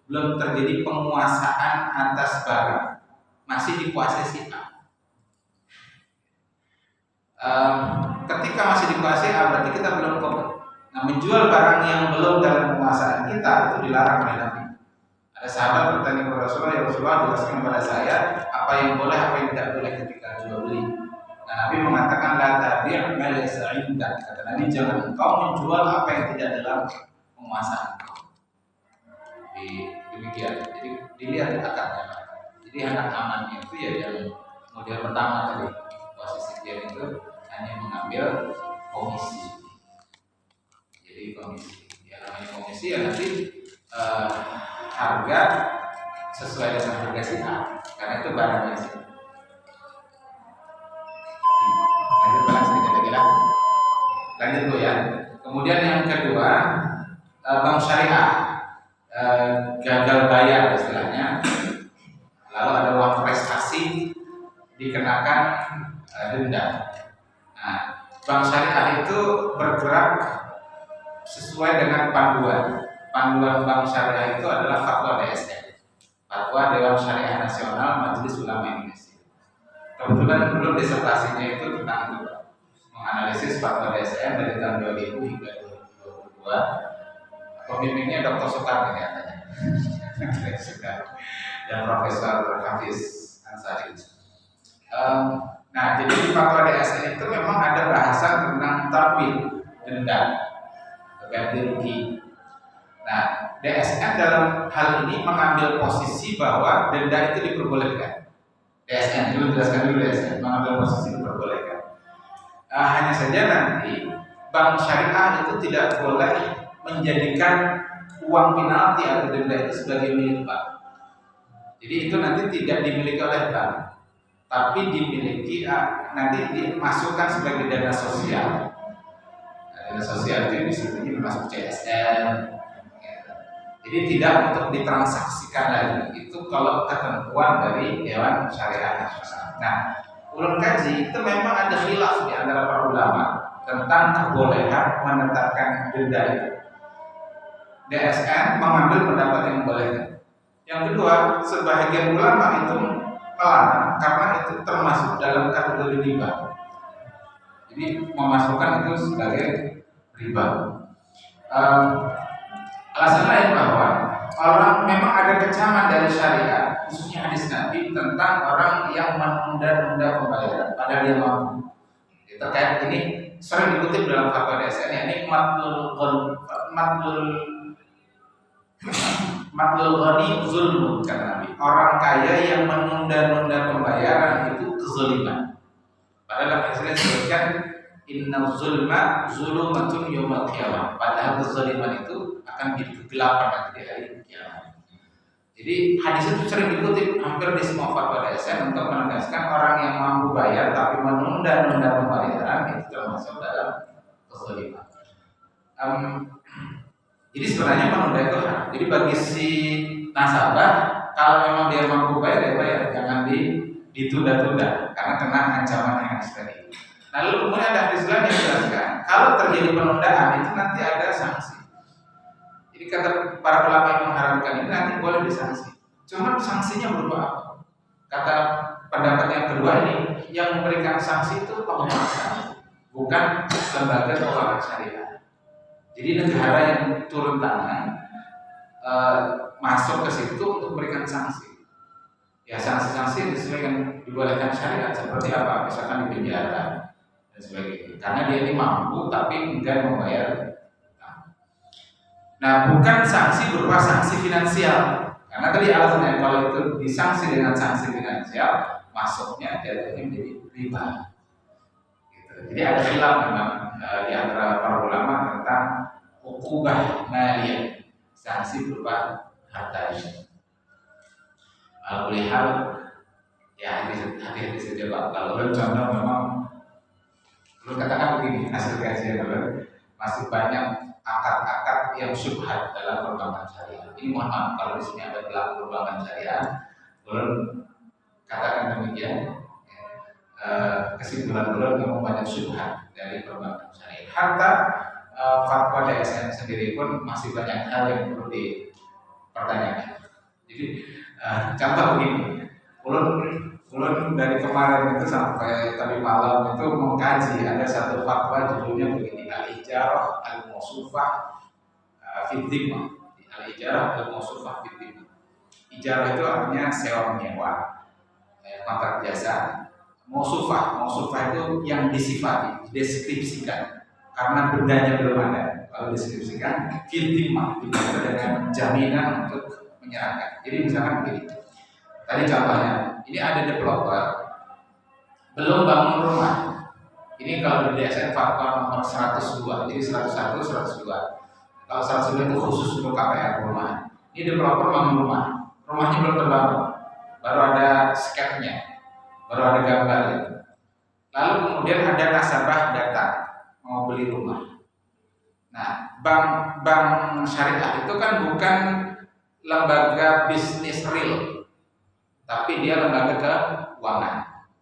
belum terjadi penguasaan atas barang, masih dikuasai si A. Ketika masih dikuasai A berarti kita belum qabd. Nah, menjual barang yang belum dalam penguasaan kita itu dilarang oleh Nabi. Ada sahabat bertanya kepada Rasulullah, ya Rasulullah, jelaskan kepada saya apa yang boleh, apa yang tidak boleh ketika jual beli. Nah, Nabi mengatakan la tabi' ma laysa 'indak. Kata Nabi, jangan engkau menjual apa yang tidak dalam penguasaan engkau. Demikian. Jadi dilihat akadnya. Jadi anak amannya itu ya yang model pertama tadi, posisi dia itu hanya mengambil komisi. Jadi komisi, ya namanya komisi ya nanti harga sesuai dengan harga si A, karena itu barangnya sih. Lanjut dulu ya. Kemudian yang kedua, bank syariah gagal bayar istilahnya, lalu ada uang prestasi dikenakan denda. Nah, bank syariah itu bergerak sesuai dengan panduan bank syariah itu adalah fatwa DSN, fatwa Dewan Syariah Nasional Majelis Ulama Indonesia. Kebetulan belum disertasinya itu tentang itu, menganalisis fatwa DSN dari tahun 2000 hingga 2022. Pemimpinnya Dr. Soekarno katanya, dan Profesor Hafiz Ansari. Nah, jadi di fatwa DSN itu memang ada bahasan tentang tarwin, denda, ganti rugi. Nah, DSN dalam hal ini mengambil posisi bahwa denda itu diperbolehkan. DSN, dulu jelaskan dulu DSN, mengambil posisi diperbolehkan. Hanya saja nanti bank syariah itu tidak boleh menjadikan uang penalti atau denda itu sebagai milik bank. Jadi itu nanti tidak dimiliki oleh bank, tapi dimiliki nanti dimasukkan sebagai dana sosial. Dana sosial itu disebutnya masuk CSR. Jadi tidak untuk ditransaksikan lagi. Itu kalau ketentuan dari Dewan Syariah Nasional. Nah, ulun kaji itu memang ada khilaf di antara para ulama tentang kebolehan menetapkan denda itu. DSN mengambil pendapat yang boleh. Yang kedua, sebahagian ulama itu melarang karena itu termasuk dalam kategori riba. Jadi memasukkan itu sebagai riba. Alasan lain bahwa orang memang ada kecaman dari syariat, khususnya hadis Nabi tentang orang yang menunda-nunda pembayaran padahal dia mampu. Terkait ini sering dikutip dalam fatwa DSN, yakni matlul ghani zulmun, kata Nabi. Orang kaya yang menunda-nunda pembayaran itu kezaliman. Padahal dalam hadis disebutkan inna zulma zulumatun yawmal qiyamah. Padahal kezaliman itu akan menjadi kegelapan nanti di hari kiamat. Jadi hadis itu sering dikutip hampir di semua fatwa DSN untuk menegaskan orang yang mampu bayar tapi menunda-nunda pembayaran itu termasuk dalam kezaliman. Jadi sebenarnya menunda itu hak. Jadi bagi si nasabah, kalau memang dia mampu bayar, dia bayar, jangan ditunda-tunda karena kena ancaman yang hadis tadi. Lalu kemudian ada hadis lain yang menjelaskan kalau terjadi penundaan itu nanti ada sanksi. Jadi kata para ulama yang mengharamkan ini nanti boleh disanksi. Cuma sanksinya berupa apa? Kata pendapat yang kedua ini, yang memberikan sanksi itu penguasa, bukan lembaga keuangan syariah. Jadi negara yang turun tangan masuk ke situ untuk memberikan sanksi. Ya sanksi-sanksi disesuaikan dibolehkan syariat seperti apa? Misalkan di penjara dan sebagainya. Karena dia ini mampu tapi enggan membayar. Nah, bukan sanksi berupa sanksi finansial. Karena tadi alasannya kalau itu disanksi dengan sanksi finansial, masuknya jatuhnya menjadi riba. Gitu. Jadi ada khilaf memang di antara para ulama tentang uqubah maliyah, sanksi berupa harta ini. Alhamdulillah ya hadis saja Pak. Kalau contoh memang Belum katakan begini, hasil kajian dulu masih banyak akad-akad yang syubhat dalam perbankan syariah. Ini mohon maaf kalau di sini ada pelaku perbankan syariah, belum katakan demikian. Kesimpulan belum memang banyak syubhat dari perbankan syariah. Hatta fatwa DSN sendiri pun masih banyak hal yang perlu dipertanyakan. Jadi contoh begini, ulun dari kemarin itu sampai tadi malam itu mengkaji ada satu fatwa judulnya begini, al-ijarah al-mausufah fi dhimmah. Al-ijarah al-mausufah fi dhimmah. Ijarah itu artinya sewa menyewa, kontrak jasa. Mausufah itu yang disifati, deskripsikan karena bendanya belum ada. Kalau deskripsikan fi dhimmah dengan jaminan untuk menyerahkan. Jadi misalkan begini. Tadi contohnya, ini ada developer belum bangun rumah. Ini kalau di DSN fatwa nomor 102, jadi 101, 102. Kalau 102 itu khusus untuk KPR rumah. Ini developer bangun rumah, rumahnya belum terbangun, baru ada sketnya, baru ada gambarnya. Lalu kemudian ada nasabah datang mau beli rumah. Nah, bank syariah itu kan bukan lembaga bisnis real, tapi dia lembaga keuangan.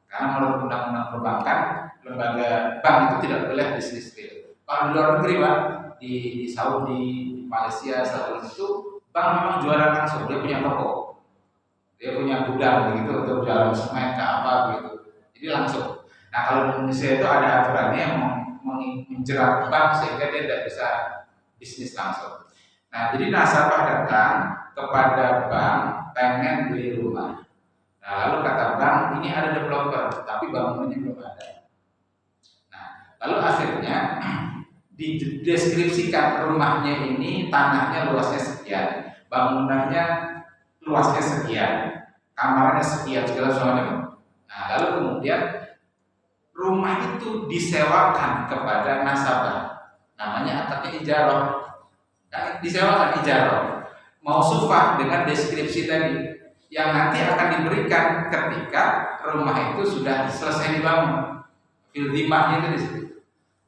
Karena menurut undang-undang perbankan, lembaga bank itu tidak boleh bisnis real. Kalau di luar negeri, Pak, di Saudi, di Malaysia, Saudi itu bank memang jualan langsung. Dia punya toko, dia punya gudang begitu untuk jualan semen ke apa begitu. Jadi langsung. Nah kalau di Indonesia itu ada aturannya yang menjerat bank sehingga dia tidak bisa bisnis langsung. Nah jadi nasabah datang kepada bank pengen beli rumah. Nah, lalu kata bank, ini ada developer, tapi bangunannya belum ada. Nah, lalu akhirnya dideskripsikan rumahnya ini, tanahnya luasnya sekian, bangunannya luasnya sekian, kamarnya sekian, segala semuanya. Nah, lalu kemudian rumah itu disewakan kepada nasabah, namanya akadnya ijarah. Kan disewakan ijarah, mausufah dengan deskripsi tadi, yang nanti akan diberikan ketika rumah itu sudah selesai dibangun. Fil dhimmahnya itu di situ.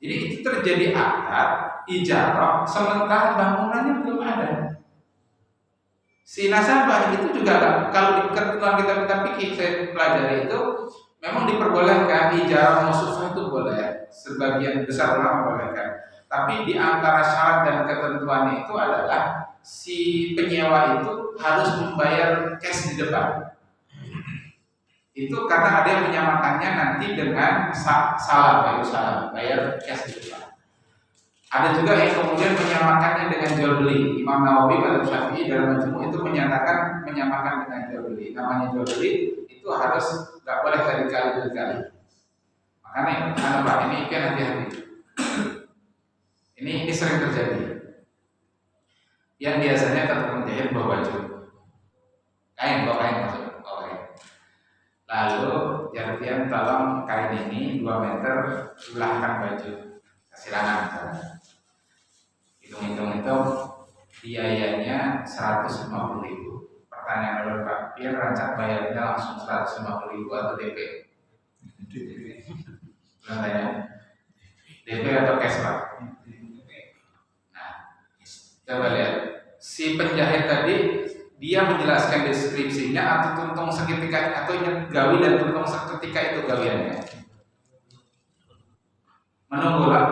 Jadi itu terjadi akad ijarah sementara bangunannya belum ada. Si nasabah itu juga kalau di ketentuan kita pikir saya pelajari itu memang diperbolehkan ijarah mausufah itu boleh, sebagian besar ulama bolehkan. Tapi di antara syarat dan ketentuannya itu adalah si penyewa itu harus membayar cash di depan. Itu karena ada yang menyamakannya nanti dengan salam, bayar cash di depan. Ada juga yang kemudian menyamakannya dengan jual beli. Imam Nawawi dan Syafi'i dalam Majmu' itu menyamakan dengan jual beli. Namanya jual beli itu harus nggak boleh berkali-kali. Makanya Pak ini kan hati-hati. Ini sering terjadi. Yang biasanya tetap menjahit bawa baju, bawa kain maksudnya, bawa kain. Lalu Jartian tolong kain ini 2 meter, ulahkan baju, kasih lanang. Hitung-hitung itu biayanya 150.000. Pertanyaan oleh Pak Pir, rancak bayarnya langsung 150.000 atau DP? DP atau cash Pak? Coba lihat, si penjahit tadi dia menjelaskan deskripsinya atau tuntung seketika atau gawi dan tuntung seketika itu gawiannya. Menunggu lah.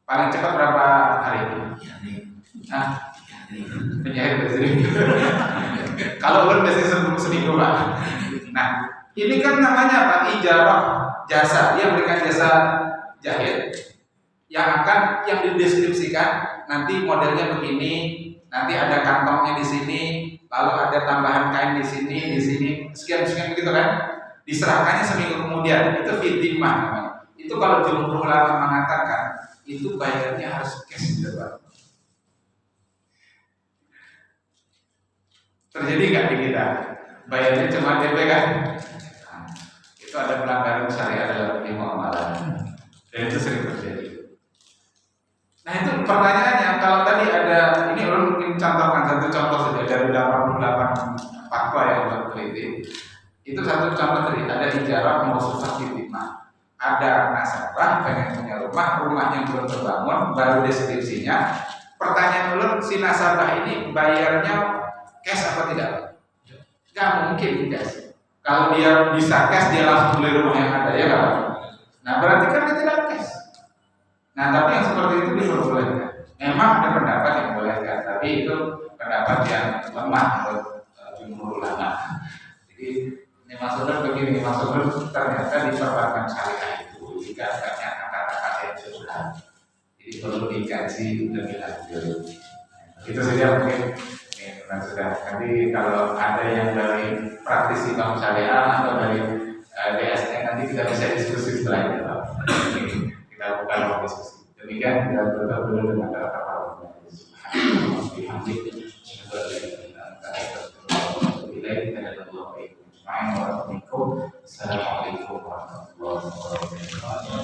Paling cepat berapa hari? Nah, penjahit sendiri. Kalau belum biasanya seminggu Pak. Nah, ini kan namanya apa? Ijarah jasa. Dia berikan jasa jahit yang dideskripsikan. Nanti modelnya begini, nanti ada kantongnya di sini, lalu ada tambahan kain di sini, sekian begitu kan? Diserahkannya seminggu kemudian, itu fil dhimmah namanya. Itu kalau jumhur ulama mengatakan itu bayarnya harus cash di depan. Terjadi nggak di kita? Bayarnya cuma DP kan? Nah, itu ada pelanggaran syariat dalam muamalah, dan itu sering terjadi. Nah itu pertanyaannya, kalau tadi ada, ini orang mungkin contohkan satu contoh saja dari 88 fatwa yang buat teliti. Itu satu contoh tadi, ada ijarah mausufah fi dhimmah. ada nasabah pengen punya rumah, rumahnya belum terbangun, baru deskripsinya. Pertanyaan dulu, si nasabah ini bayarnya cash apa tidak? Gak mungkin cash. Kalau dia bisa cash, dia langsung beli rumah yang ada, ya kan? Nah berarti kan dia tidak cash. Nah tapi yang seperti itu diperbolehkan. Memang ada pendapat yang bolehkan, tapi itu pendapat yang lemah menurut jumhur ulama. Jadi ini maksudnya begini, maksudnya ternyata di perbankan syariah itu jika ternyata kata-kata yang susah, jadi perlu dikaji lebih lanjut. Itu saja mungkin. Sudah. Nanti kalau ada yang dari praktisi bank syariah atau dari DSN nanti kita bisa diskusi setelah itu. Kita buka ruang diskusi. Demikian kita tutup dulu dengan kata-kata Assalamualaikum warahmatullahi wabarakatuh.